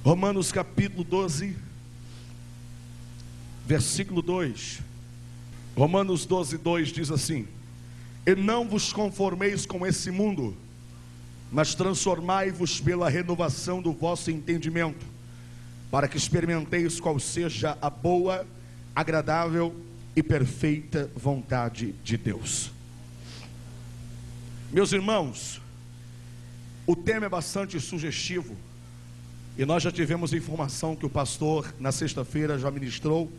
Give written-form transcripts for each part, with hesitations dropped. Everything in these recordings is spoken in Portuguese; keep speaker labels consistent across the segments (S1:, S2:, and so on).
S1: Romanos capítulo 12, versículo 2. Romanos 12, 2 diz assim: E não vos conformeis com esse mundo, mas transformai-vos pela renovação do vosso entendimento, para que experimenteis qual seja a boa, agradável e perfeita vontade de Deus. Meus irmãos, o tema é bastante sugestivo, e nós já tivemos informação que o pastor na sexta-feira já ministrou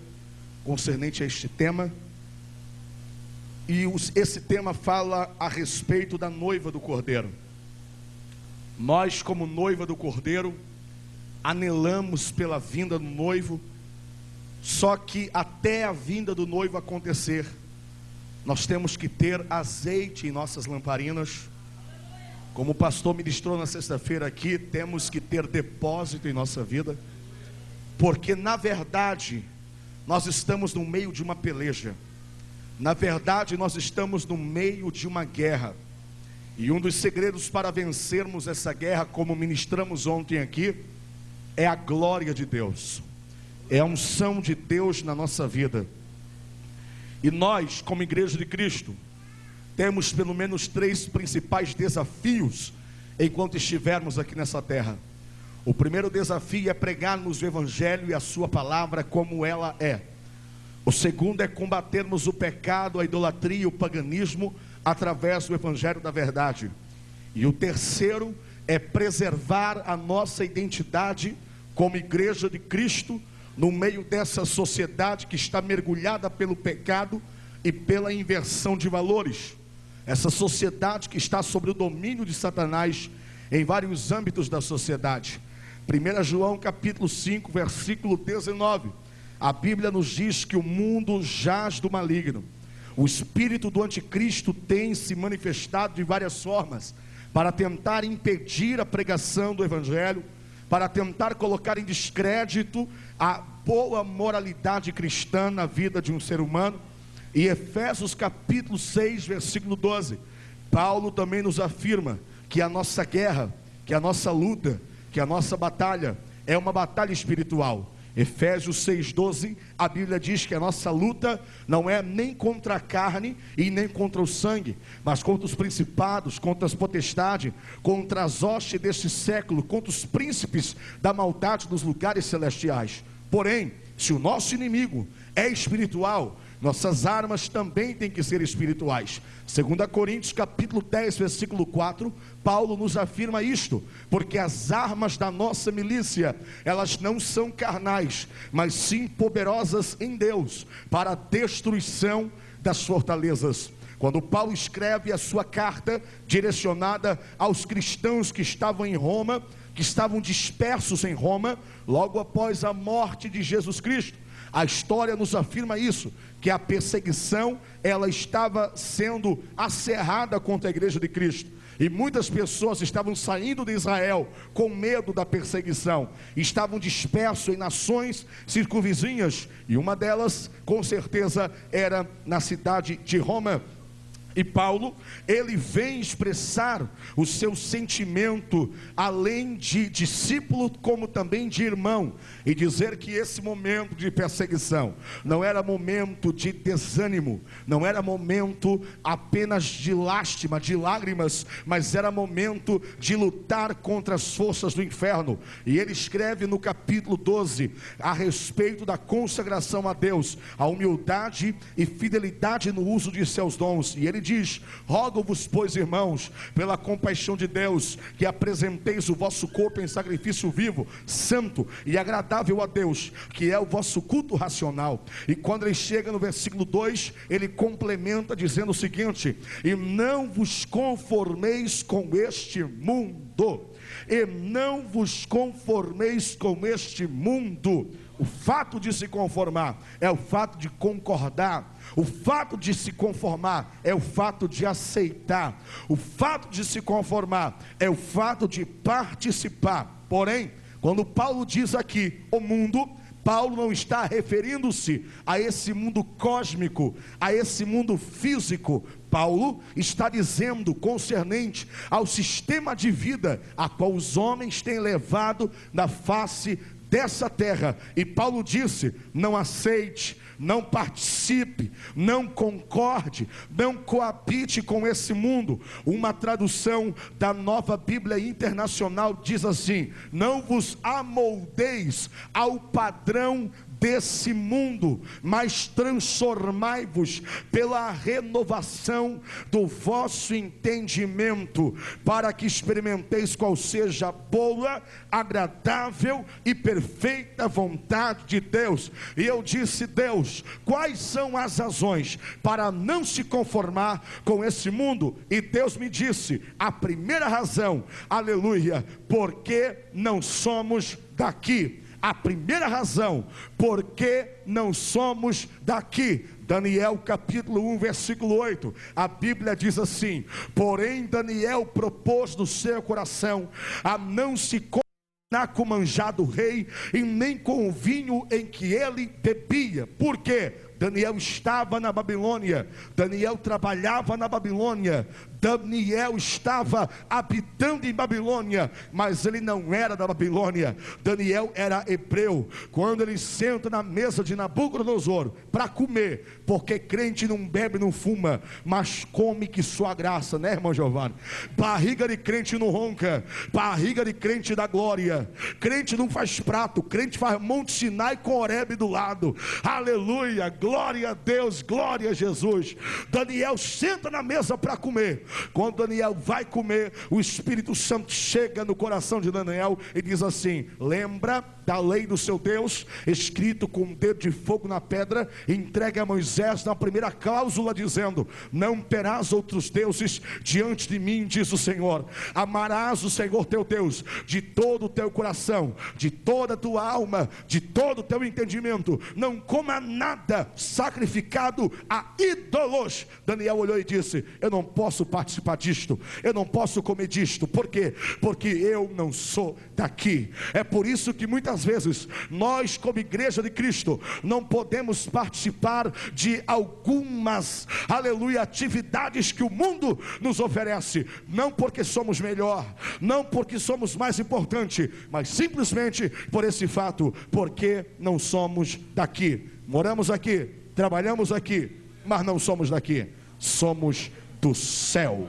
S1: concernente a este tema. E esse tema fala a respeito da noiva do Cordeiro. Nós, como noiva do Cordeiro, anelamos pela vinda do noivo. Só que até a vinda do noivo acontecer, nós temos que ter azeite em nossas lamparinas. Como o pastor ministrou na sexta-feira aqui, temos que ter depósito em nossa vida, porque na verdade nós estamos no meio de uma peleja. Na verdade nós estamos no meio de uma guerra. E um dos segredos para vencermos essa guerra, como ministramos ontem aqui, é a glória de Deus, é a unção de Deus na nossa vida. E nós, como igreja de Cristo, temos pelo menos 3 principais desafios enquanto estivermos aqui nessa terra. O primeiro desafio é pregarmos o Evangelho e a sua palavra como ela é. O segundo é combatermos o pecado, a idolatria e o paganismo através do Evangelho da verdade. E o terceiro é preservar a nossa identidade como igreja de Cristo no meio dessa sociedade que está mergulhada pelo pecado e pela inversão de valores. Essa sociedade que está sob o domínio de Satanás em vários âmbitos da sociedade. 1 João capítulo 5, versículo 19. A Bíblia nos diz que o mundo jaz do maligno. O espírito do anticristo tem se manifestado de várias formas para tentar impedir a pregação do Evangelho, para tentar colocar em descrédito a boa moralidade cristã na vida de um ser humano. E Efésios capítulo 6, versículo 12, Paulo também nos afirma que a nossa guerra, que a nossa luta, que a nossa batalha é uma batalha espiritual. Efésios 6,12, a Bíblia diz que a nossa luta não é nem contra a carne e nem contra o sangue, mas contra os principados, contra as potestades, contra as hostes deste século, contra os príncipes da maldade dos lugares celestiais. Porém, se o nosso inimigo é espiritual, nossas armas também têm que ser espirituais. 2 Coríntios capítulo 10, versículo 4, Paulo nos afirma isto: porque as armas da nossa milícia, elas não são carnais, mas sim poderosas em Deus, para a destruição das fortalezas. Quando Paulo escreve a sua carta, direcionada aos cristãos que estavam em Roma, que estavam dispersos em Roma, logo após a morte de Jesus Cristo, a história nos afirma isso, que a perseguição, ela estava sendo acerrada contra a igreja de Cristo. E muitas pessoas estavam saindo de Israel com medo da perseguição, estavam dispersos em nações circunvizinhas, e uma delas, com certeza, era na cidade de Roma. E Paulo, ele vem expressar o seu sentimento, além de discípulo, como também de irmão, e dizer que esse momento de perseguição não era momento de desânimo, não era momento apenas de lástima, de lágrimas, mas era momento de lutar contra as forças do inferno. E ele escreve no capítulo 12, a respeito da consagração a Deus, a humildade e fidelidade no uso de seus dons. E ele diz: rogo-vos, pois, irmãos, pela compaixão de Deus, que apresenteis o vosso corpo em sacrifício vivo, santo e agradável a Deus, que é o vosso culto racional. E quando ele chega no versículo 2, ele complementa dizendo o seguinte: e não vos conformeis com este mundo, e não vos conformeis com este mundo. O fato de se conformar é o fato de concordar. O fato de se conformar é o fato de aceitar. O fato de se conformar é o fato de participar. Porém, quando Paulo diz aqui o mundo, Paulo não está referindo-se a esse mundo cósmico, a esse mundo físico. Paulo está dizendo concernente ao sistema de vida a qual os homens têm levado na face dessa terra. E Paulo disse: não aceite, não participe, não concorde, não coabite com esse mundo. Uma tradução da Nova Bíblia Internacional diz assim: não vos amoldeis ao padrão desse mundo, mas transformai-vos pela renovação do vosso entendimento, para que experimenteis qual seja a boa, agradável e perfeita vontade de Deus. E eu disse: Deus, quais são as razões para não se conformar com esse mundo? E Deus me disse: a primeira razão, aleluia, porque não somos daqui. A primeira razão, porque não somos daqui. Daniel capítulo 1 versículo 8, a Bíblia diz assim: porém Daniel propôs no seu coração a não se contaminar com o manjar do rei, e nem com o vinho em que ele bebia. Por quê? Daniel estava na Babilônia, Daniel trabalhava na Babilônia, Daniel estava habitando em Babilônia, mas ele não era da Babilônia. Daniel era hebreu. Quando ele senta na mesa de Nabucodonosor para comer, porque crente não bebe, não fuma, mas come que sua graça, né, irmão Giovanni? Barriga de crente não ronca, barriga de crente dá glória. Crente não faz prato, crente faz Monte Sinai com Horebe do lado. Aleluia, glória a Deus, glória a Jesus. Daniel senta na mesa para comer. Quando Daniel vai comer, o Espírito Santo chega no coração de Daniel e diz assim: lembra da lei do seu Deus, escrito com um dedo de fogo na pedra, entregue a Moisés na primeira cláusula, dizendo: não terás outros deuses diante de mim, diz o Senhor. Amarás o Senhor teu Deus de todo o teu coração, de toda a tua alma, de todo o teu entendimento. Não coma nada sacrificado a ídolos. Daniel olhou e disse: eu não posso participar disto, eu não posso comer disto. Por quê? Porque eu não sou daqui. É por isso que muitas vezes nós, como igreja de Cristo, não podemos participar de algumas, aleluia, atividades que o mundo nos oferece, não porque somos melhor, não porque somos mais importante, mas simplesmente por esse fato, porque não somos daqui. Moramos aqui, trabalhamos aqui, mas não somos daqui, somos do céu.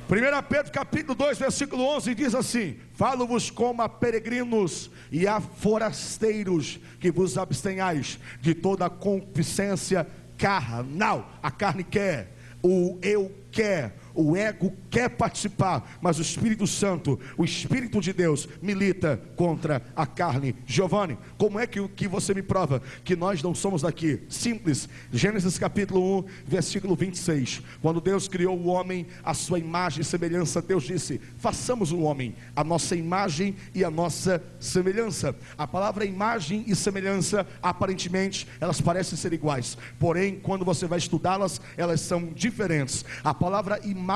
S1: 1 Pedro capítulo 2 versículo 11 diz assim: falo-vos como a peregrinos e a forasteiros, que vos abstenhais de toda concupiscência carnal. A carne quer, o eu quer, o ego quer participar, mas o Espírito Santo, o Espírito de Deus, milita contra a carne. Giovanni, como é que você me prova que nós não somos daqui? Simples. Gênesis capítulo 1 versículo 26, quando Deus criou o homem à sua imagem e semelhança, Deus disse: façamos o homem a nossa imagem e a nossa semelhança. A palavra imagem e semelhança, aparentemente elas parecem ser iguais, porém quando você vai estudá-las, elas são diferentes. A palavra imagem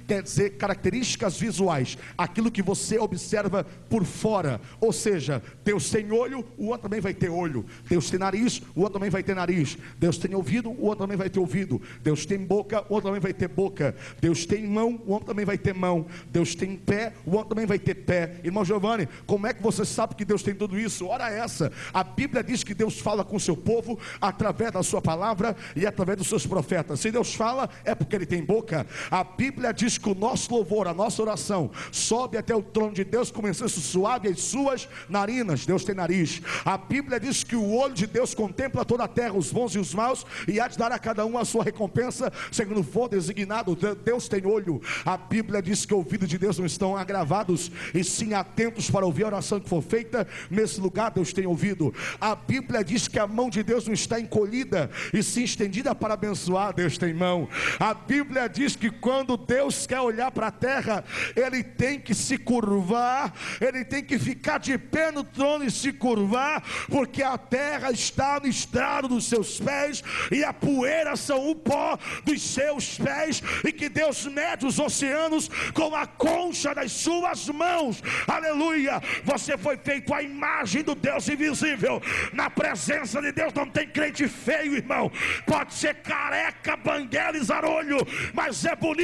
S1: quer dizer características visuais, aquilo que você observa por fora. Ou seja, Deus tem olho, o outro também vai ter olho. Deus tem nariz, o outro também vai ter nariz. Deus tem ouvido, o outro também vai ter ouvido. Deus tem boca, o outro também vai ter boca. Deus tem mão, o outro também vai ter mão. Deus tem pé, o outro também vai ter pé. Irmão Giovanni, como é que você sabe que Deus tem tudo isso? Ora essa, a Bíblia diz que Deus fala com o seu povo através da sua palavra e através dos seus profetas. Se Deus fala, é porque Ele tem boca. A Bíblia diz que o nosso louvor, a nossa oração, sobe até o trono de Deus como incenso suave às suas narinas. Deus tem nariz. A Bíblia diz que o olho de Deus contempla toda a terra, os bons e os maus, e há de dar a cada um a sua recompensa, segundo for designado. Deus tem olho. A Bíblia diz que o ouvido de Deus não estão agravados, e sim atentos para ouvir a oração que for feita. Nesse lugar Deus tem ouvido. A Bíblia diz que a mão de Deus não está encolhida, e sim estendida para abençoar. Deus tem mão. A Bíblia diz que quando Deus quer olhar para a terra, Ele tem que se curvar, Ele tem que ficar de pé no trono e se curvar, porque a terra está no estrado dos seus pés, e a poeira são o pó dos seus pés, e que Deus mede os oceanos com a concha das suas mãos. Aleluia! Você foi feito à imagem do Deus invisível. Na presença de Deus não tem crente feio, irmão. Pode ser careca, banguela e zarolho, mas é bonito,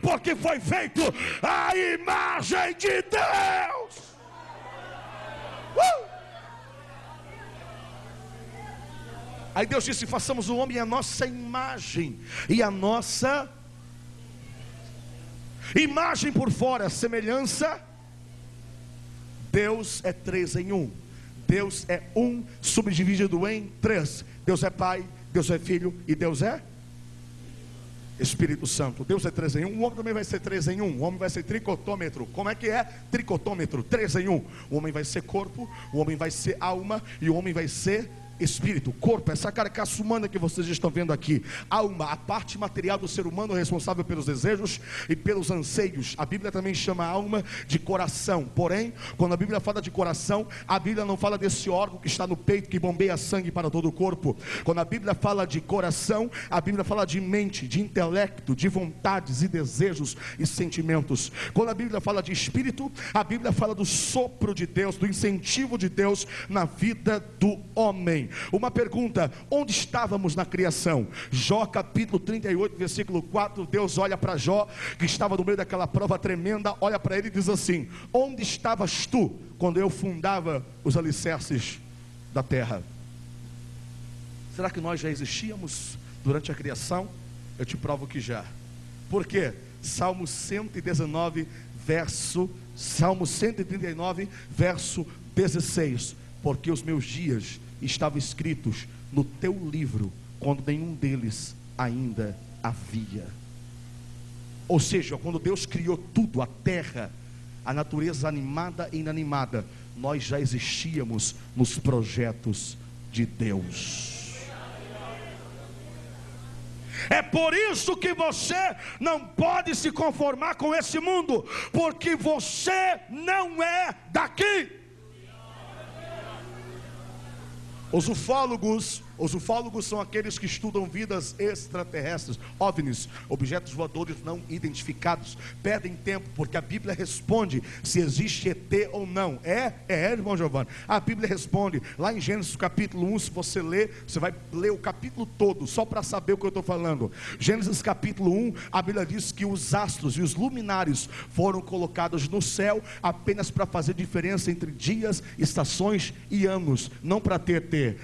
S1: porque foi feito à imagem de Deus. Aí Deus disse: façamos o homem à nossa imagem, e a nossa imagem por fora, semelhança. Deus é 3 em 1. Deus é um subdividido em 3. Deus é Pai, Deus é Filho e Deus é Espírito Santo. Deus é 3 em 1. O homem também vai ser 3 em 1. O homem vai ser tricotômetro. Como é que é? Tricotômetro, 3 em 1. O homem vai ser corpo, o homem vai ser alma e o homem vai ser espírito. Corpo, essa carcaça humana que vocês estão vendo aqui. Alma, a parte material do ser humano responsável pelos desejos e pelos anseios. A Bíblia também chama a alma de coração. Porém, quando a Bíblia fala de coração, a Bíblia não fala desse órgão que está no peito, que bombeia sangue para todo o corpo. Quando a Bíblia fala de coração, a Bíblia fala de mente, de intelecto, de vontades e desejos e sentimentos. Quando a Bíblia fala de espírito, a Bíblia fala do sopro de Deus, do incentivo de Deus na vida do homem. Uma pergunta: onde estávamos na criação? Jó capítulo 38 versículo 4, Deus olha para Jó, que estava no meio daquela prova tremenda, olha para ele e diz assim: onde estavas tu quando eu fundava os alicerces da terra? Será que nós já existíamos durante a criação? Eu te provo que já. Por quê? Salmo 139 Salmo 139 verso 16: porque os meus dias estavam escritos no teu livro, quando nenhum deles ainda havia. Ou seja, quando Deus criou tudo, a terra, a natureza animada e inanimada, nós já existíamos nos projetos de Deus. É por isso que você não pode se conformar com esse mundo, porque você não é daqui. Os ufólogos são aqueles que estudam vidas extraterrestres, OVNIs, objetos voadores não identificados. Perdem tempo, porque a Bíblia responde se existe ET ou não. Irmão Giovanni, a Bíblia responde lá em Gênesis capítulo 1. Se você ler, você vai ler o capítulo todo, só para saber o que eu estou falando. Gênesis capítulo 1, a Bíblia diz que os astros e os luminares foram colocados no céu apenas para fazer diferença entre dias, estações e anos, não para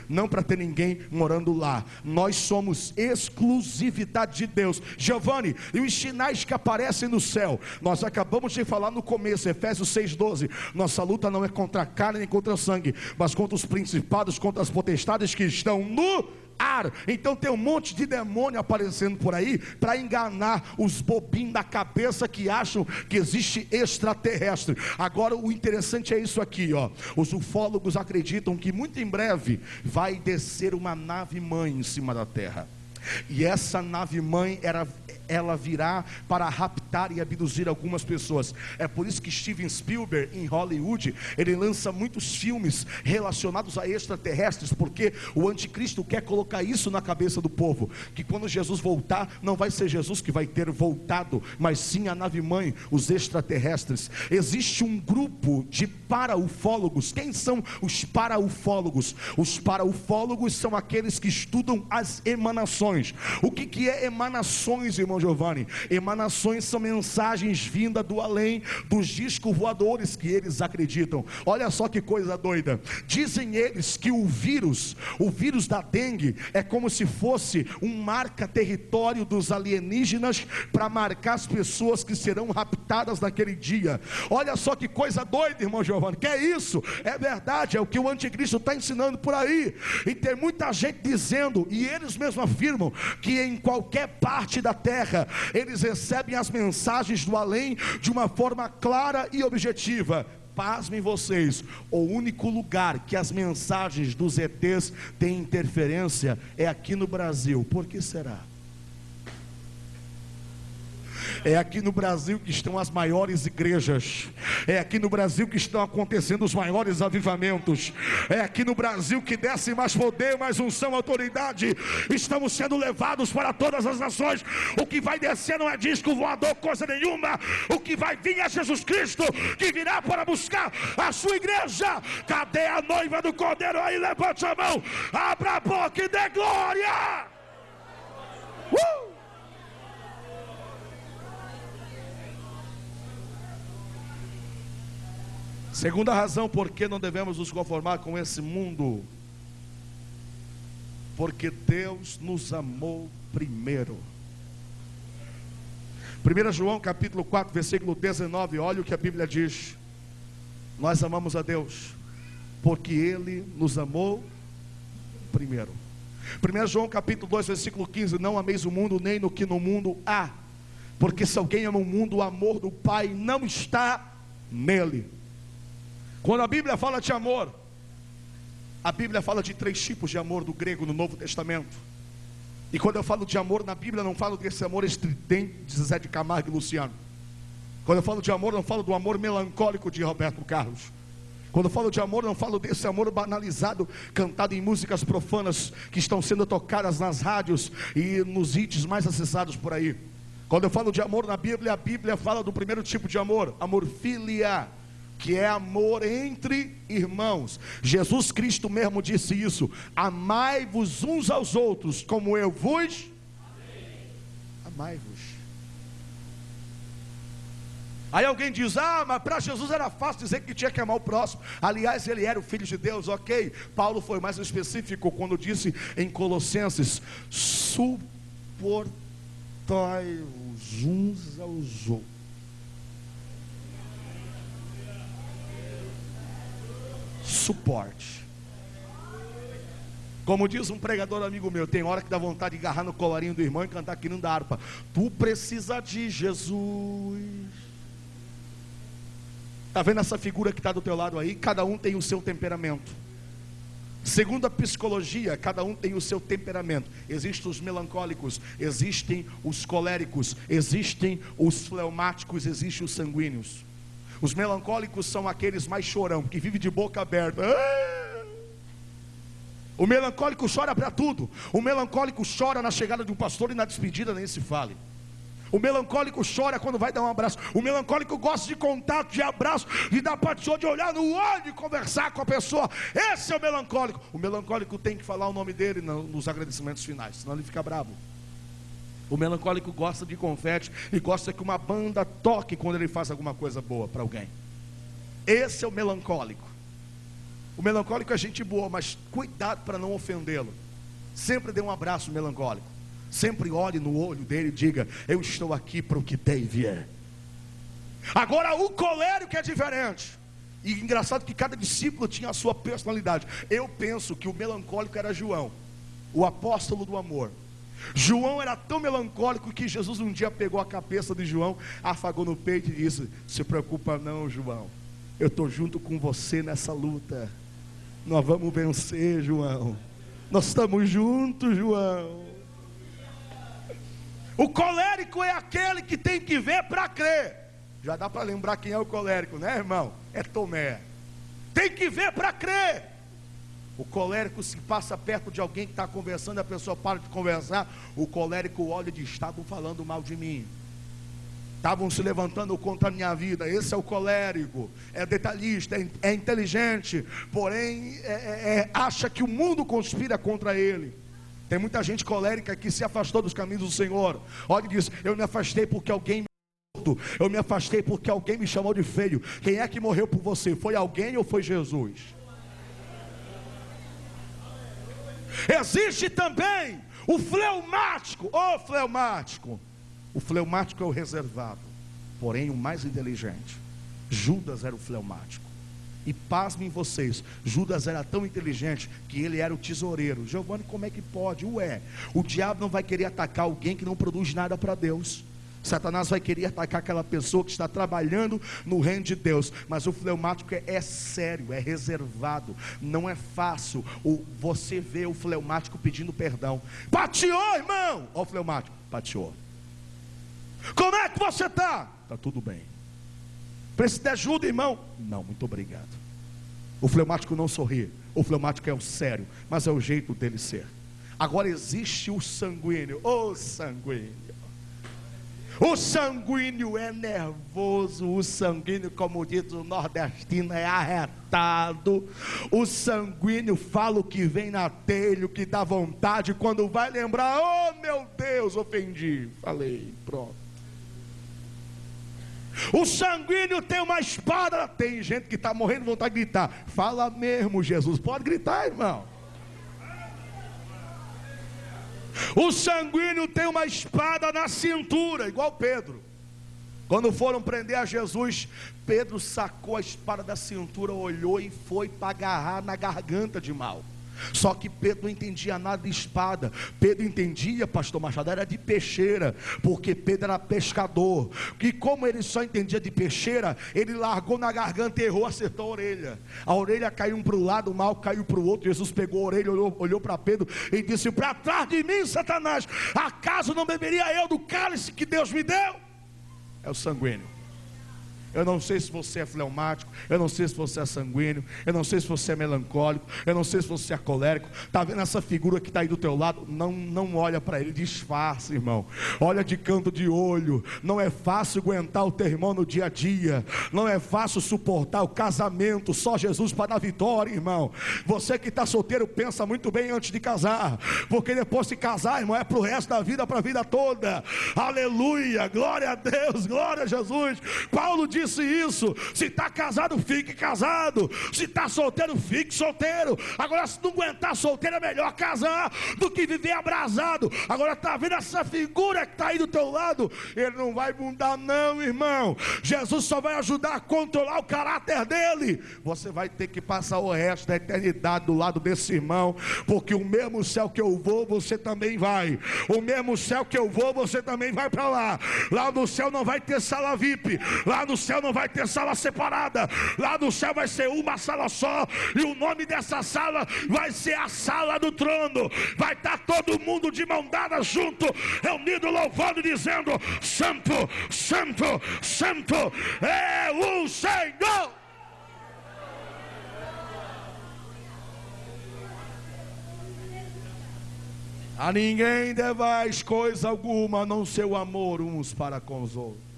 S1: não para ter ninguém morando lá. Nós somos exclusividade de Deus. Giovanni, e os sinais que aparecem no céu? Nós acabamos de falar no começo, Efésios 6:12. Nossa luta não é contra a carne nem contra o sangue, mas contra os principados, contra as potestades que estão no ar. Então tem um monte de demônio aparecendo por aí para enganar os bobinhos da cabeça que acham que existe extraterrestre. Agora o interessante é isso aqui, ó. Os ufólogos acreditam que muito em breve vai descer uma nave mãe em cima da terra. E essa nave mãe ela virá para raptar e abduzir algumas pessoas. É por isso que Steven Spielberg, em Hollywood, ele lança muitos filmes relacionados a extraterrestres, porque o anticristo quer colocar isso na cabeça do povo, que quando Jesus voltar, não vai ser Jesus que vai ter voltado, mas sim a nave mãe, os extraterrestres. Existe um grupo de paraufólogos. Quem são os paraufólogos? Os paraufólogos são aqueles que estudam as emanações. O que é emanações, irmão Giovanni? Emanações são mensagens vindas do além, dos discos voadores que eles acreditam. Olha só que coisa doida. Dizem eles que o vírus da dengue é como se fosse um marca-território dos alienígenas para marcar as pessoas que serão raptadas naquele dia. Olha só que coisa doida, irmão Giovanni. Que é isso? É verdade, é o que o anticristo está ensinando por aí. E tem muita gente dizendo, e eles mesmos afirmam, que em qualquer parte da terra eles recebem as mensagens do além de uma forma clara e objetiva. Pasmem vocês, o único lugar que as mensagens dos ETs têm interferência é aqui no Brasil. Por que será? É aqui no Brasil que estão as maiores igrejas. É aqui no Brasil que estão acontecendo os maiores avivamentos. É aqui no Brasil que desce mais poder, mais unção, autoridade. Estamos sendo levados para todas as nações. O que vai descer não é disco voador, coisa nenhuma. O que vai vir é Jesus Cristo, que virá para buscar a sua igreja. Cadê a noiva do Cordeiro aí? Levante a mão, abra a boca e dê glória. Segunda razão por que não devemos nos conformar com esse mundo: porque Deus nos amou primeiro. 1 João capítulo 4, versículo 19, olha o que a Bíblia diz: nós amamos a Deus porque Ele nos amou primeiro. 1 João capítulo 2, versículo 15: não ameis o mundo, nem no que no mundo há, porque se alguém ama o mundo, o amor do Pai não está nele. Quando a Bíblia fala de amor, a Bíblia fala de 3 tipos de amor do grego no Novo Testamento. E quando eu falo de amor na Bíblia, não falo desse amor estridente de Zé de Camargo e Luciano. Quando eu falo de amor, não falo do amor melancólico de Roberto Carlos. Quando eu falo de amor, não falo desse amor banalizado, cantado em músicas profanas que estão sendo tocadas nas rádios e nos hits mais acessados por aí. Quando eu falo de amor na Bíblia, a Bíblia fala do primeiro tipo de amor, amor filia, que é amor entre irmãos. Jesus Cristo mesmo disse isso: amai-vos uns aos outros como eu vos amai-vos. Aí alguém diz: mas para Jesus era fácil dizer que tinha que amar o próximo. Aliás, ele era o Filho de Deus, ok. Paulo foi mais específico quando disse em Colossenses: suportai-vos uns aos outros. Suporte. Como diz um pregador amigo meu, tem hora que dá vontade de agarrar no colarinho do irmão e cantar aqui da harpa: tu precisa de Jesus. Está vendo essa figura que está do teu lado aí? Cada um tem o seu temperamento. Segundo a psicologia, cada um tem o seu temperamento. Existem os melancólicos, existem os coléricos, existem os fleumáticos, existem os sanguíneos. Os melancólicos são aqueles mais chorão, que vivem de boca aberta. O melancólico chora para tudo. O melancólico chora na chegada de um pastor e na despedida nem se fale. O melancólico chora quando vai dar um abraço. O melancólico gosta de contato, de abraço, de dar paixão, de olhar no olho e conversar com a pessoa. Esse é o melancólico. O melancólico tem que falar o nome dele nos agradecimentos finais, senão ele fica bravo. O melancólico gosta de confete e gosta que uma banda toque quando ele faz alguma coisa boa para alguém. Esse é o melancólico. O melancólico é gente boa, mas cuidado para não ofendê-lo. Sempre dê um abraço melancólico. Sempre olhe no olho dele e diga: eu estou aqui para o que tem e vier. Agora o colérico é diferente. E engraçado que cada discípulo tinha a sua personalidade. Eu penso que o melancólico era João, o apóstolo do amor. João era tão melancólico que Jesus um dia pegou a cabeça de João, afagou no peito e disse: se preocupa não, João, eu estou junto com você nessa luta. Nós vamos vencer, João. Nós estamos juntos, João. O colérico é aquele que tem que ver para crer. Já dá para lembrar quem é o colérico, né, irmão? É Tomé. Tem que ver para crer. O colérico, se passa perto de alguém que está conversando, a pessoa para de conversar, o colérico olha e diz: estavam falando mal de mim, estavam se levantando contra a minha vida. Esse é o colérico. É detalhista, é inteligente, porém acha que o mundo conspira contra ele. Tem muita gente colérica que se afastou dos caminhos do Senhor. Olha e diz: eu me afastei porque alguém me morto. Eu me afastei porque alguém me chamou de feio. Quem é que morreu por você? Foi alguém ou foi Jesus? Existe também o fleumático. O fleumático é o reservado, porém o mais inteligente. Judas era o fleumático. E pasmem vocês, Judas era tão inteligente que ele era o tesoureiro. Giovanni, como é que pode? O diabo não vai querer atacar alguém que não produz nada para Deus. Satanás vai querer atacar aquela pessoa que está trabalhando no reino de Deus. Mas o fleumático é sério, é reservado. Não é fácil você vê o fleumático pedindo perdão. Pateou, irmão! Ó o fleumático, pateou. Como é que você está? Está tudo bem. Precisa de ajuda, irmão? Não, muito obrigado. O fleumático não sorri. O fleumático é o sério, mas é o jeito dele ser. Agora existe o sanguíneo. O sanguíneo. O sanguíneo é nervoso. O sanguíneo, como diz o nordestino, é arretado. O sanguíneo fala o que vem na telha, o que dá vontade. Quando vai lembrar, oh meu Deus, ofendi. Falei, pronto. O sanguíneo tem uma espada. Tem gente que está morrendo de vontade de gritar. Fala mesmo, Jesus. Pode gritar, irmão. O sanguíneo tem uma espada na cintura, igual Pedro. Quando foram prender a Jesus, Pedro sacou a espada da cintura, olhou e foi para agarrar na garganta de Mal. Só que Pedro não entendia nada de espada. Pedro entendia, pastor Machado, era de peixeira, porque Pedro era pescador. E como ele só entendia de peixeira, ele largou na garganta, errou, acertou a orelha. A orelha caiu um para o lado, o Mal caiu para o outro. Jesus pegou a orelha, olhou para Pedro e disse: para trás de mim, Satanás, acaso não beberia eu do cálice que Deus me deu? É o sanguíneo. Eu não sei se você é fleumático, eu não sei se você é sanguíneo, eu não sei se você é melancólico, eu não sei se você é colérico. Está vendo essa figura que está aí do teu lado? Não olha para ele, disfarça, irmão. Olha de canto de olho. Não é fácil aguentar o teu irmão no dia a dia. Não é fácil suportar o casamento. Só Jesus para dar vitória, irmão. Você que está solteiro, pensa muito bem antes de casar, porque depois de casar, irmão, é para o resto da vida, para a vida toda. Aleluia, glória a Deus, glória a Jesus. Paulo disse isso: se está casado, fique casado. Se está solteiro, fique solteiro. Agora, se não aguentar solteiro, é melhor casar do que viver abrasado. Agora, está vendo essa figura que está aí do teu lado? Ele não vai mudar não, irmão. Jesus só vai ajudar a controlar o caráter dele. Você vai ter que passar o resto da eternidade do lado desse irmão, porque o mesmo céu que eu vou, você também vai. O mesmo céu que eu vou, você também vai para lá. Lá no céu não vai ter sala VIP. Lá no céu não vai ter sala separada. Lá no céu vai ser uma sala só. E o nome dessa sala vai ser a sala do trono. Vai estar todo mundo de mão dada junto, reunido, louvando e dizendo: Santo, Santo, Santo é o Senhor. A ninguém devais coisa alguma, a não ser o amor uns para com os outros.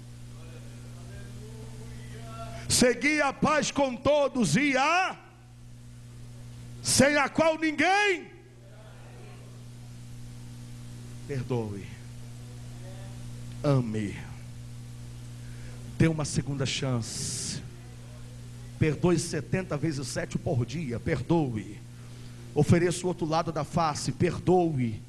S1: Segui a paz com todos e a sem a qual ninguém perdoe, ame, dê uma segunda chance, perdoe 70 vezes 7 por dia, perdoe, ofereça o outro lado da face, perdoe.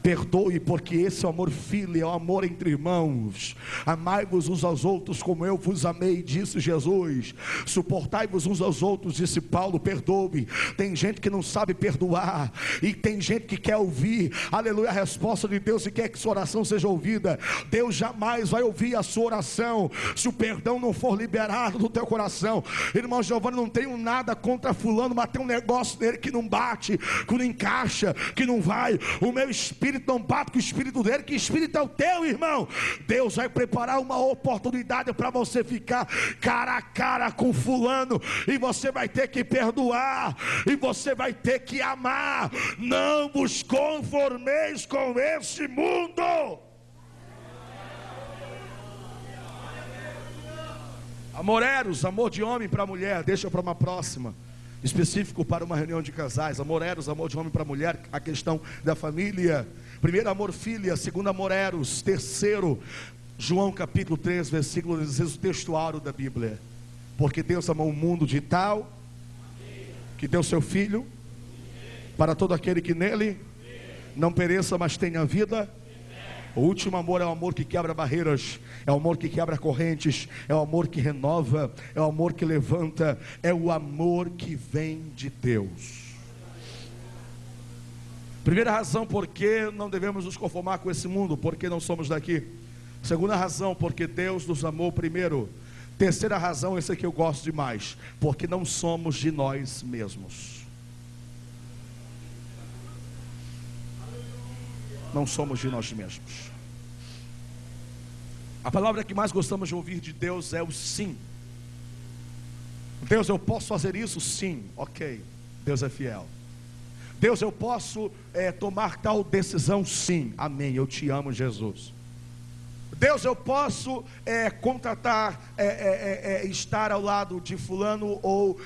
S1: Perdoe, porque esse é o amor filho, é o amor entre irmãos. Amai-vos uns aos outros como eu vos amei, disse Jesus. Suportai-vos uns aos outros, disse Paulo. Perdoe. Tem gente que não sabe perdoar, e tem gente que quer ouvir, aleluia, a resposta de Deus, e quer que sua oração seja ouvida. Deus jamais vai ouvir a sua oração se o perdão não for liberado do teu coração. Irmão Giovanni, não tenho nada contra fulano, mas tem um negócio nele que não bate, que não encaixa, que não vai. O meu espírito não bate com o espírito dele. Que espírito é o teu, irmão? Deus vai preparar uma oportunidade para você ficar cara a cara com fulano, e você vai ter que perdoar, e você vai ter que amar. Não vos conformeis com esse mundo. Amor eros, amor de homem para mulher, deixa para uma próxima, específico para uma reunião de casais. Amor eros, amor de homem para mulher, a questão da família. Primeiro, amor filia. Segundo, amor eros. Terceiro, João capítulo 3, versículo 16, o textuário da Bíblia. Porque Deus amou o mundo de tal que deu seu Filho para todo aquele que nele não pereça, mas tenha vida. O último amor é o amor que quebra barreiras, é o amor que quebra correntes, é o amor que renova, é o amor que levanta, é o amor que vem de Deus. Primeira razão, porque não devemos nos conformar com esse mundo, porque não somos daqui. Segunda razão, porque Deus nos amou primeiro. Terceira razão, esse aqui eu gosto demais, porque não somos de nós mesmos. Não somos de nós mesmos. A palavra que mais gostamos de ouvir de Deus é o sim. Deus, eu posso fazer isso? Sim, ok, Deus é fiel. Deus, eu posso tomar tal decisão? Sim, amém, eu te amo, Jesus. Deus, eu posso contratar, estar ao lado de fulano ou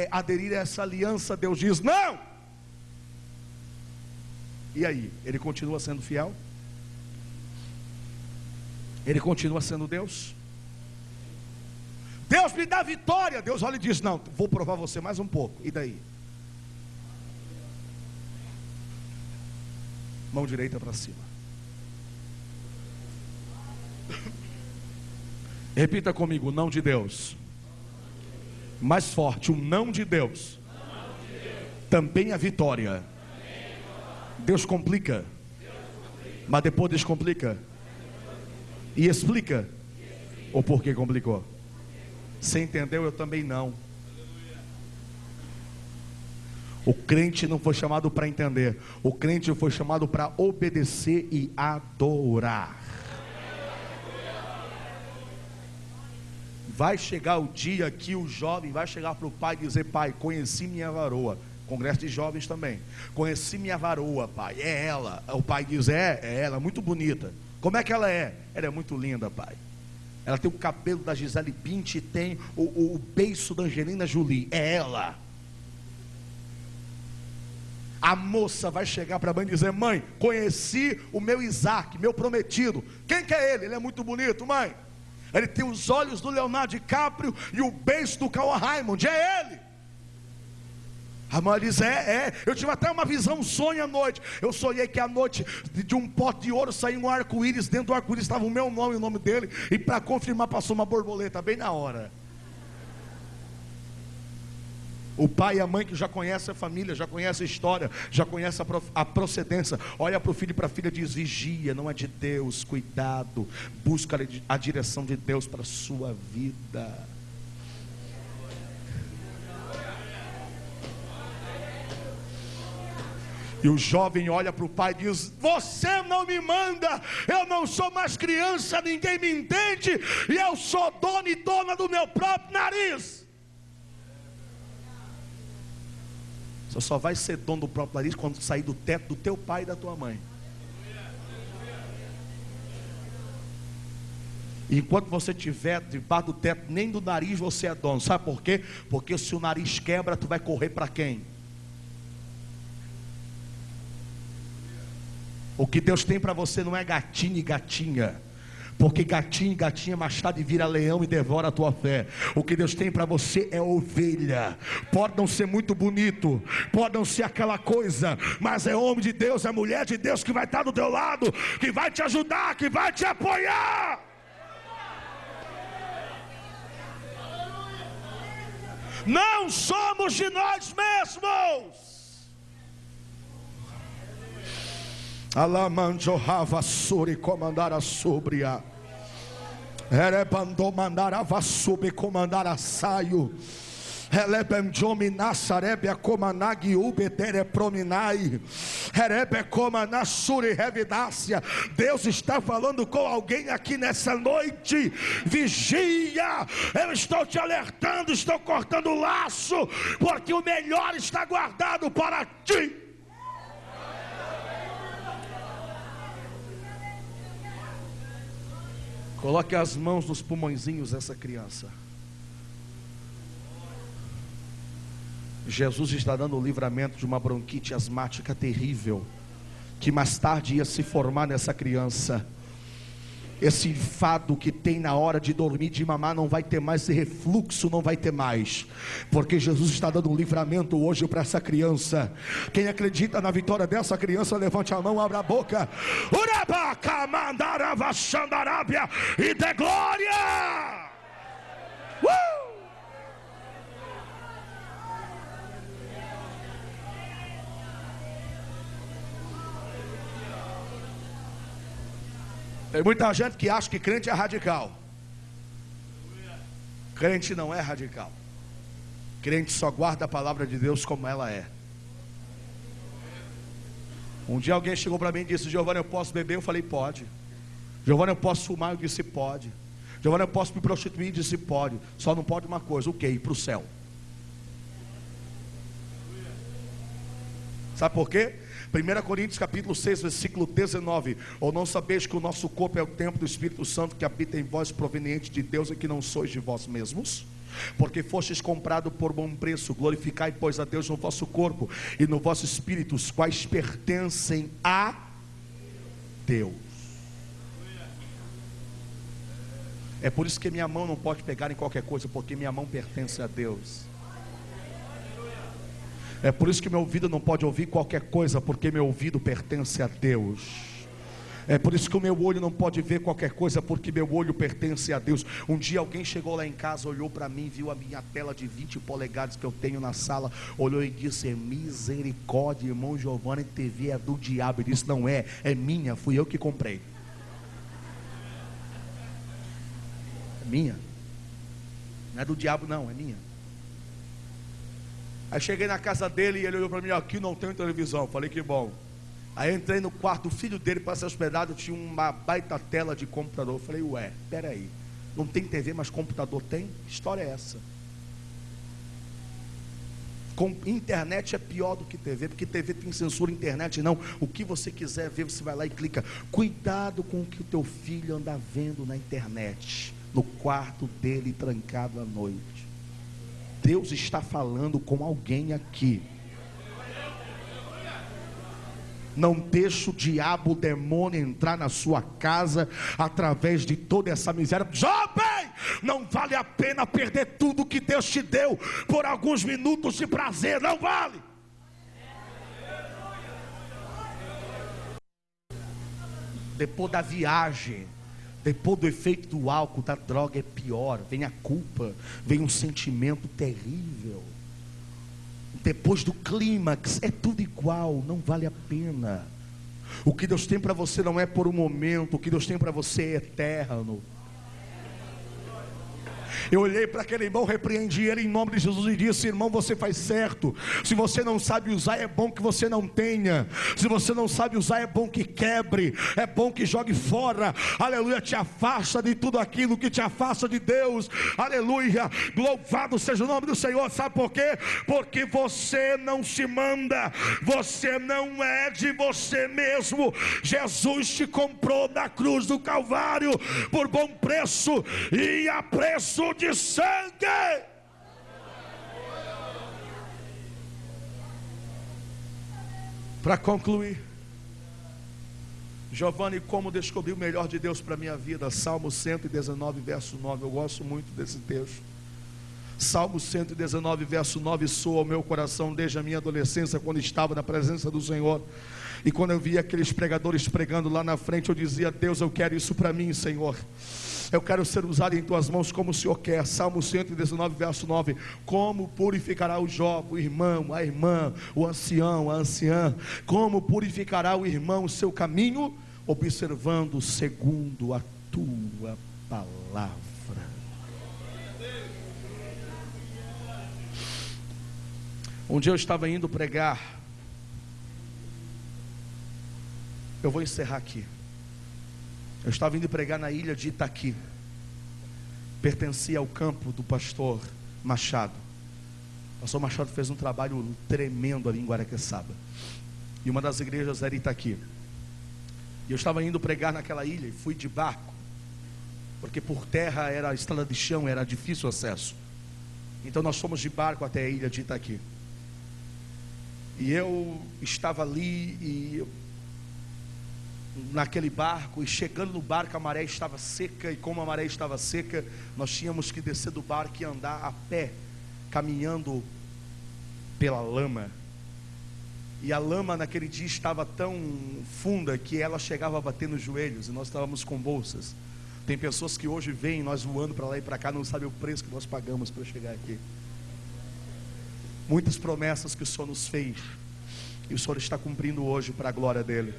S1: aderir a essa aliança? Deus diz não. E aí, ele continua sendo fiel? Ele continua sendo Deus? Deus me dá vitória. Deus olha e diz: não, vou provar você mais um pouco. E daí? Mão direita para cima. Repita comigo: não de Deus. Mais forte: o não de Deus também é vitória. Deus complica, mas depois descomplica e explica o porquê complicou. Você entendeu? Eu também não. O crente não foi chamado para entender, o crente foi chamado para obedecer e adorar. Vai chegar o dia que o jovem vai chegar para o pai e dizer: pai, conheci minha varoa. Congresso de jovens também. Conheci minha varoa, pai, é ela. O pai diz: é ela, muito bonita. Como é que ela é? Ela é muito linda, pai. Ela tem o cabelo da Gisele Bündchen e tem o beiço da Angelina Jolie. É ela. A moça vai chegar para a mãe e dizer: mãe, conheci o meu Isaac, meu prometido. Quem que é ele? Ele é muito bonito, mãe. Ele tem os olhos do Leonardo DiCaprio e o beiço do Cauã Raymond. É ele. A mãe diz: eu tive até uma visão, um sonho à noite. Eu sonhei que à noite de um pote de ouro saiu um arco-íris. Dentro do arco-íris estava o meu nome e o nome dele. E para confirmar passou uma borboleta, bem na hora. O pai e a mãe que já conhecem a família, já conhecem a história, já conhecem a procedência, olha para o filho e para a filha e diz: vigia, não é de Deus, cuidado, busca a direção de Deus para a sua vida. E o jovem olha para o pai e diz: você não me manda, eu não sou mais criança, ninguém me entende, e eu sou dono e dona do meu próprio nariz. Você só vai ser dono do próprio nariz quando sair do teto do teu pai e da tua mãe. E enquanto você estiver debaixo do teto, nem do nariz você é dono. Sabe por quê? Porque se o nariz quebra, tu vai correr para quem? O que Deus tem para você não é gatinho e gatinha, porque gatinho e gatinha machado e vira leão e devora a tua fé. O que Deus tem para você é ovelha. Pode não ser muito bonito, pode não ser aquela coisa, mas é homem de Deus, é mulher de Deus que vai estar do teu lado, que vai te ajudar, que vai te apoiar. Não somos de nós mesmos. Alamanjohava suri comandar a súbria. Erebando mandar a vassube comandar a saio. Elebenjomina sarebia comanagi ubetere prominai. Erebe comana suri revidácia. Deus está falando com alguém aqui nessa noite. Vigia, eu estou te alertando, estou cortando o laço, porque o melhor está guardado para ti. Coloque as mãos nos pulmõezinhos dessa criança. Jesus está dando o livramento de uma bronquite asmática terrível, que mais tarde ia se formar nessa criança. Esse enfado que tem na hora de dormir, de mamar, não vai ter mais. Esse refluxo não vai ter mais, porque Jesus está dando um livramento hoje para essa criança. Quem acredita na vitória dessa criança, levante a mão, abra a boca. Urabaca mandarava xandarábia e dê glória. Tem muita gente que acha que crente é radical. Crente não é radical. Crente só guarda a palavra de Deus como ela é. Um dia alguém chegou para mim e disse: Giovanni, eu posso beber? Eu falei: pode. Giovanni, eu posso fumar? Eu disse: pode. Giovanni, eu posso me prostituir? Eu disse: pode. Só não pode uma coisa: o quê? Ir para o céu. Sabe por quê? 1 Coríntios capítulo 6, versículo 19: ou não sabeis que o nosso corpo é o templo do Espírito Santo que habita em vós, proveniente de Deus, e que não sois de vós mesmos? Porque fostes comprado por bom preço. Glorificai, pois, a Deus no vosso corpo e no vosso espírito, os quais pertencem a Deus. É por isso que minha mão não pode pegar em qualquer coisa, porque minha mão pertence a Deus. É por isso que meu ouvido não pode ouvir qualquer coisa, porque meu ouvido pertence a Deus. É por isso que o meu olho não pode ver qualquer coisa, porque meu olho pertence a Deus. Um dia alguém chegou lá em casa, olhou para mim, viu a minha tela de 20 polegadas que eu tenho na sala, olhou e disse: misericórdia, irmão Giovanni, TV é do diabo. Ele disse: não é, é minha, fui eu que comprei. É minha. Não é do diabo não, é minha. Aí cheguei na casa dele e ele olhou para mim: aqui não tem televisão. Falei: que bom. Aí entrei no quarto, o filho dele, para ser hospedado, tinha uma baita tela de computador. Eu falei: ué, peraí, não tem TV, mas computador tem? Que história é essa? Com internet é pior do que TV, porque TV tem censura, internet não. O que você quiser ver, você vai lá e clica. Cuidado com o que o teu filho anda vendo na internet, no quarto dele, trancado à noite. Deus está falando com alguém aqui. Não deixe o diabo, o demônio entrar na sua casa através de toda essa miséria. Jovem, não vale a pena perder tudo que Deus te deu por alguns minutos de prazer, não vale. Depois da viagem, depois do efeito do álcool, da droga, é pior. Vem a culpa, vem um sentimento terrível. Depois do clímax, é tudo igual, não vale a pena. O que Deus tem para você não é por um momento, o que Deus tem para você é eterno. Eu olhei para aquele irmão, repreendi ele em nome de Jesus e disse: irmão, você faz certo. Se você não sabe usar, é bom que você não tenha. Se você não sabe usar, é bom que quebre, é bom que jogue fora. Aleluia, te afasta de tudo aquilo que te afasta de Deus. Aleluia, louvado seja o nome do Senhor. Sabe por quê? Porque você não se manda, você não é de você mesmo. Jesus te comprou na cruz do Calvário por bom preço, e a preço de sangue. Para concluir, Giovanni, como descobrir o melhor de Deus para a minha vida? Salmo 119, verso 9. Eu gosto muito desse texto. Salmo 119, verso 9: soa ao meu coração desde a minha adolescência, quando estava na presença do Senhor. E quando eu via aqueles pregadores pregando lá na frente, eu dizia: Deus, eu quero isso para mim, Senhor. Eu quero ser usado em tuas mãos como o Senhor quer. Salmo 119, verso 9: como purificará o jovem, o irmão, a irmã, o ancião, a anciã? Como purificará o irmão o seu caminho? Observando segundo a tua palavra. Um dia eu estava indo pregar. Eu vou encerrar aqui. Eu estava indo pregar na ilha de Itaqui. Pertencia ao campo do pastor Machado. O pastor Machado fez um trabalho tremendo ali em Guaraqueçaba. E uma das igrejas era Itaqui. E eu estava indo pregar naquela ilha e fui de barco, porque por terra era estrada de chão, era difícil acesso. Então nós fomos de barco até a ilha de Itaqui. E eu estava ali e naquele barco, e chegando no barco a maré estava seca, e como a maré estava seca, nós tínhamos que descer do barco e andar a pé, caminhando pela lama. E a lama naquele dia estava tão funda que ela chegava a bater nos joelhos, e nós estávamos com bolsas. Tem pessoas que hoje veem nós voando para lá e para cá, não sabem o preço que nós pagamos para chegar aqui. Muitas promessas que o Senhor nos fez, e o Senhor está cumprindo hoje para a glória dele.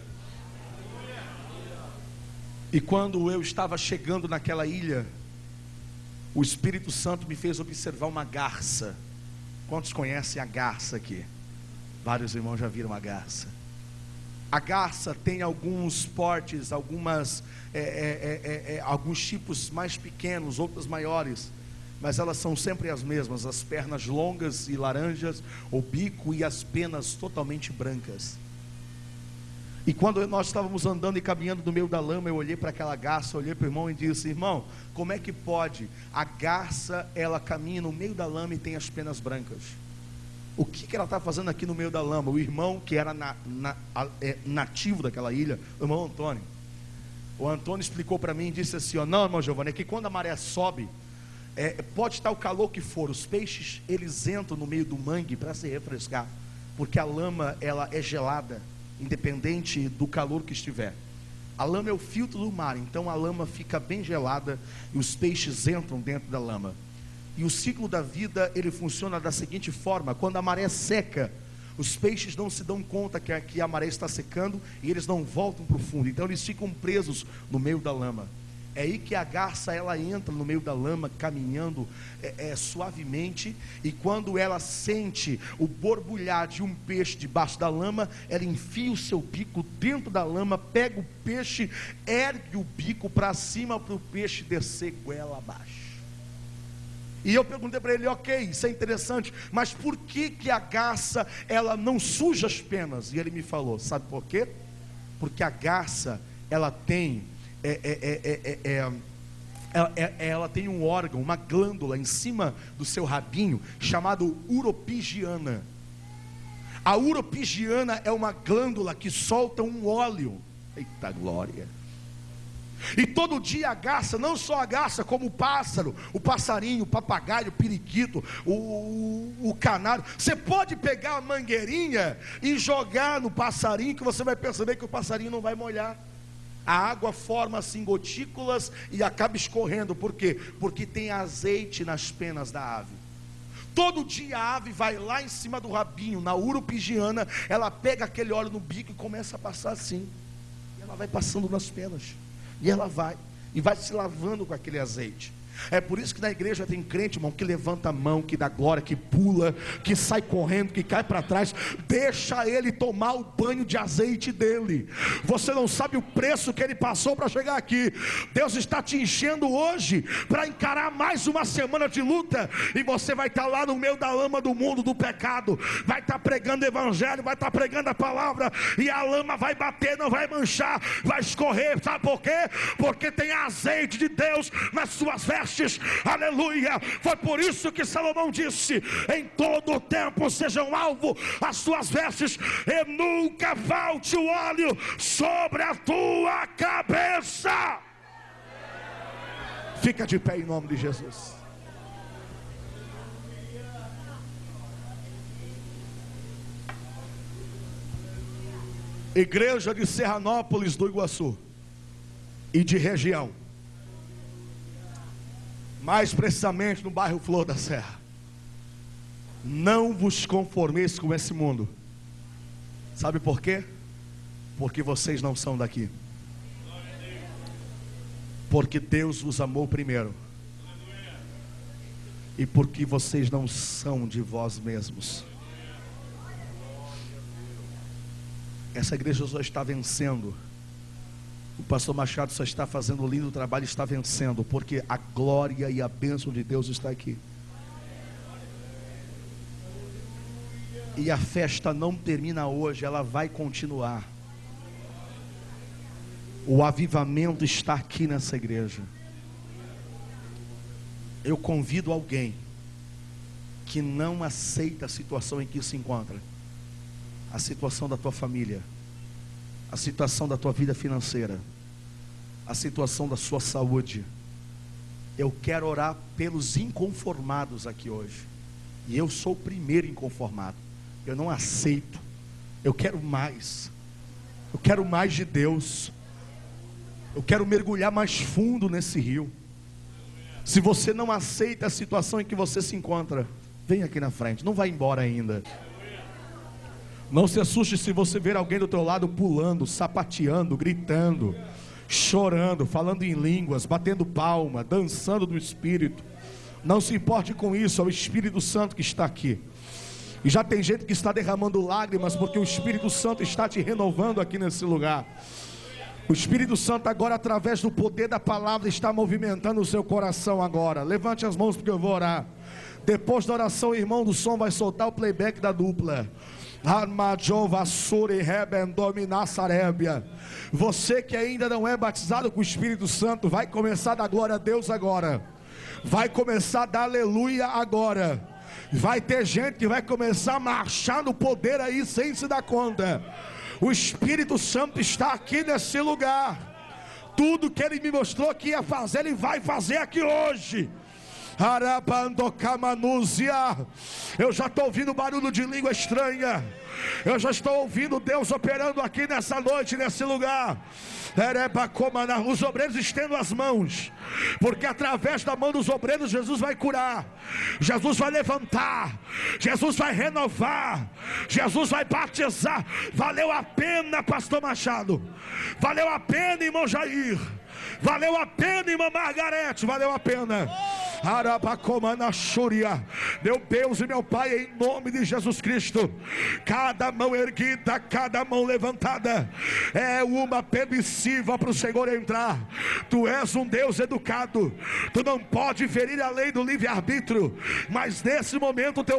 S1: E quando eu estava chegando naquela ilha, o Espírito Santo me fez observar uma garça. Quantos conhecem a garça aqui? Vários irmãos já viram a garça. A garça tem alguns portes, alguns tipos mais pequenos, outros maiores, mas elas são sempre as mesmas, as pernas longas e laranjas, o bico e as penas totalmente brancas. E quando nós estávamos andando e caminhando no meio da lama, eu olhei para aquela garça, olhei para o irmão e disse: irmão, como é que pode? A garça, ela caminha no meio da lama e tem as penas brancas. O que ela está fazendo aqui no meio da lama? O irmão que era nativo daquela ilha, o irmão Antônio, o Antônio explicou para mim e disse assim: ó, não, irmão Giovanni, é que quando a maré sobe, pode estar o calor que for, os peixes eles entram no meio do mangue para se refrescar, porque a lama ela é gelada, independente do calor que estiver. A lama é o filtro do mar, então a lama fica bem gelada e os peixes entram dentro da lama. E o ciclo da vida, ele funciona da seguinte forma: quando a maré seca, os peixes não se dão conta que a maré está secando e eles não voltam para o fundo, então eles ficam presos no meio da lama. É aí que a garça ela entra no meio da lama, caminhando suavemente, e quando ela sente o borbulhar de um peixe debaixo da lama, ela enfia o seu bico dentro da lama, pega o peixe, ergue o bico para cima para o peixe descer goela abaixo. E eu perguntei para ele: ok, isso é interessante, mas por que a garça ela não suja as penas? E ele me falou: sabe por quê? Porque a garça ela tem ela tem um órgão, uma glândula em cima do seu rabinho chamado uropigiana. A uropigiana é uma glândula que solta um óleo. Eita glória! E todo dia a garça, não só a garça, como o pássaro, o passarinho, o papagaio, o periquito, o canário, você pode pegar a mangueirinha e jogar no passarinho, que você vai perceber que o passarinho não vai molhar. A água forma assim gotículas e acaba escorrendo. Por quê? Porque tem azeite nas penas da ave. Todo dia a ave vai lá em cima do rabinho, na uropigiana, ela pega aquele óleo no bico e começa a passar assim, e ela vai passando nas penas, e ela vai se lavando com aquele azeite. É por isso que na igreja tem crente, irmão, que levanta a mão, que dá glória, que pula, que sai correndo, que cai para trás. Deixa ele tomar o banho de azeite dele. Você não sabe o preço que ele passou para chegar aqui. Deus está te enchendo hoje para encarar mais uma semana de luta, e você vai estar lá no meio da lama do mundo, do pecado, vai estar pregando o evangelho, vai estar pregando a palavra, e a lama vai bater, não vai manchar, vai escorrer. Sabe por quê? Porque tem azeite de Deus nas suas vestes. Aleluia! Foi por isso que Salomão disse: em todo o tempo sejam alvo as suas vestes, e nunca falte o óleo sobre a tua cabeça. Fica de pé em nome de Jesus. Igreja de Serranópolis do Iguaçu e de região, mais precisamente no bairro Flor da Serra, não vos conformeis com esse mundo. Sabe por quê? Porque vocês não são daqui. Porque Deus vos amou primeiro, e porque vocês não são de vós mesmos. Essa igreja só está vencendo, o pastor Machado só está fazendo um lindo trabalho, está vencendo, porque a glória e a bênção de Deus está aqui. E a festa não termina hoje, ela vai continuar. O avivamento está aqui nessa igreja. Eu convido alguém que não aceita a situação em que se encontra, a situação da tua família, a situação da tua vida financeira, a situação da sua saúde. Eu quero orar pelos inconformados aqui hoje, e eu sou o primeiro inconformado. Eu não aceito, eu quero mais de Deus, eu quero mergulhar mais fundo nesse rio. Se você não aceita a situação em que você se encontra, vem aqui na frente, não vai embora ainda. Não se assuste se você ver alguém do teu lado pulando, sapateando, gritando, chorando, falando em línguas, batendo palma, dançando no Espírito. Não se importe com isso, é o Espírito Santo que está aqui. E já tem gente que está derramando lágrimas, porque o Espírito Santo está te renovando aqui nesse lugar. O Espírito Santo agora, através do poder da palavra, está movimentando o seu coração agora. Levante as mãos porque eu vou orar. Depois da oração, o irmão do som vai soltar o playback da dupla. Você que ainda não é batizado com o Espírito Santo, vai começar a dar glória a Deus agora. Vai começar a dar aleluia agora. Vai ter gente que vai começar a marchar no poder aí sem se dar conta. O Espírito Santo está aqui nesse lugar. Tudo que Ele me mostrou que ia fazer, Ele vai fazer aqui hoje. Eu já estou ouvindo barulho de língua estranha. Eu já estou ouvindo Deus operando aqui nessa noite, nesse lugar. Os obreiros estendam as mãos, porque através da mão dos obreiros Jesus vai curar, Jesus vai levantar, Jesus vai renovar, Jesus vai batizar. Valeu a pena, pastor Machado. Valeu a pena, irmão Jair. Valeu a pena, irmã Margarete. Valeu a pena. Meu Deus e meu Pai, em nome de Jesus Cristo, cada mão erguida, cada mão levantada é uma permissiva para o Senhor entrar. Tu és um Deus educado, tu não pode ferir a lei do livre-arbítrio, mas nesse momento teu